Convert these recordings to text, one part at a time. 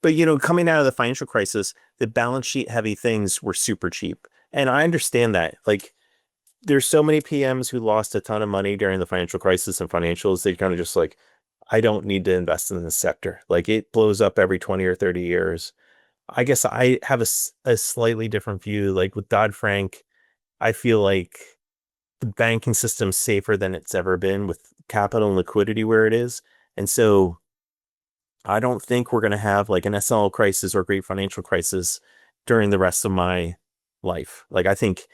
But coming out of the financial crisis, the balance sheet heavy things were super cheap. And I understand that. Like there's so many PMs who lost a ton of money during the financial crisis and financials. They kind of just like, I don't need to invest in this sector. Like it blows up every 20 or 30 years. I guess I have a slightly different view. Like with Dodd-Frank, I feel like the banking system's safer than it's ever been with capital and liquidity where it is. And so I don't think we're going to have like an SL crisis or great financial crisis during the rest of my life. Like I think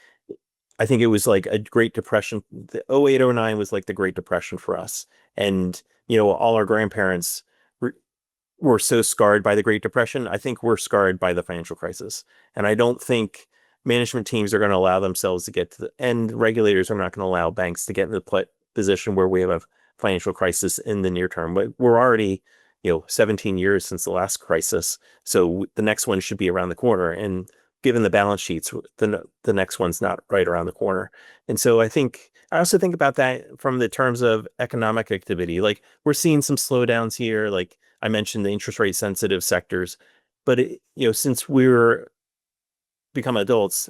it was like a Great Depression. The 08, 09 was like the Great Depression for us. And, all our grandparents were, were so scarred by the Great Depression. I think we're scarred by the financial crisis. And I don't think management teams are going to allow themselves to get to and regulators are not going to allow banks to get in the position where we have a financial crisis in the near term. But we're already, 17 years since the last crisis. So the next one should be around the corner. And given the balance sheets, the next one's not right around the corner. And so I also think about that from the terms of economic activity. Like we're seeing some slowdowns here. Like I mentioned the interest rate sensitive sectors, but since we're become adults,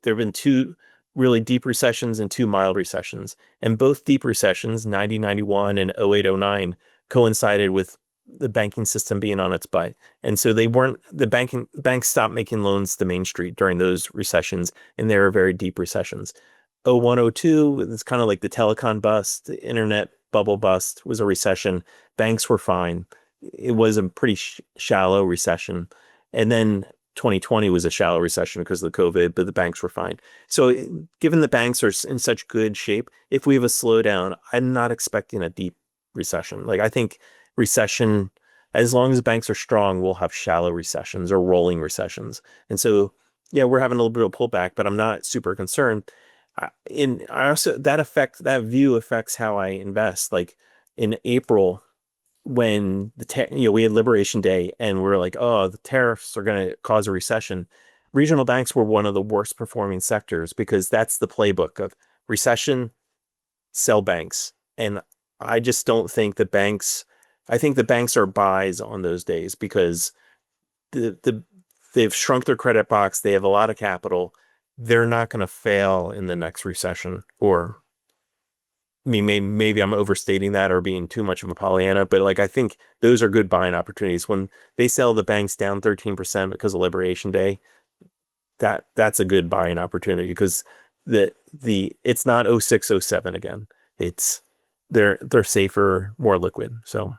there have been two really deep recessions and two mild recessions. And both deep recessions, 90-91 and 08-09, coincided with the banking system being on its butt. And so banks stopped making loans to Main Street during those recessions, and they were very deep recessions. 01, 02, it's kind of like the telecom bust, the internet bubble bust was a recession. Banks were fine. It was a pretty shallow recession. And then 2020 was a shallow recession because of the COVID, but the banks were fine. So given the banks are in such good shape, if we have a slowdown, I'm not expecting a deep recession. Like I think recession, as long as banks are strong, we'll have shallow recessions or rolling recessions. And so, yeah, we're having a little bit of pullback, but I'm not super concerned. I also that view affects how I invest. Like in April, when we had Liberation Day and we're like, oh, the tariffs are going to cause a recession. Regional banks were one of the worst performing sectors because that's the playbook of recession, sell banks. And I just don't think I think the banks are buys on those days because they've shrunk their credit box. They have a lot of capital. They're not going to fail in the next recession. Or I mean, maybe I'm overstating that or being too much of a Pollyanna, but like I think those are good buying opportunities. When they sell the banks down 13% because of Liberation Day, that's a good buying opportunity because it's not 06, 07 again. They're safer, more liquid. So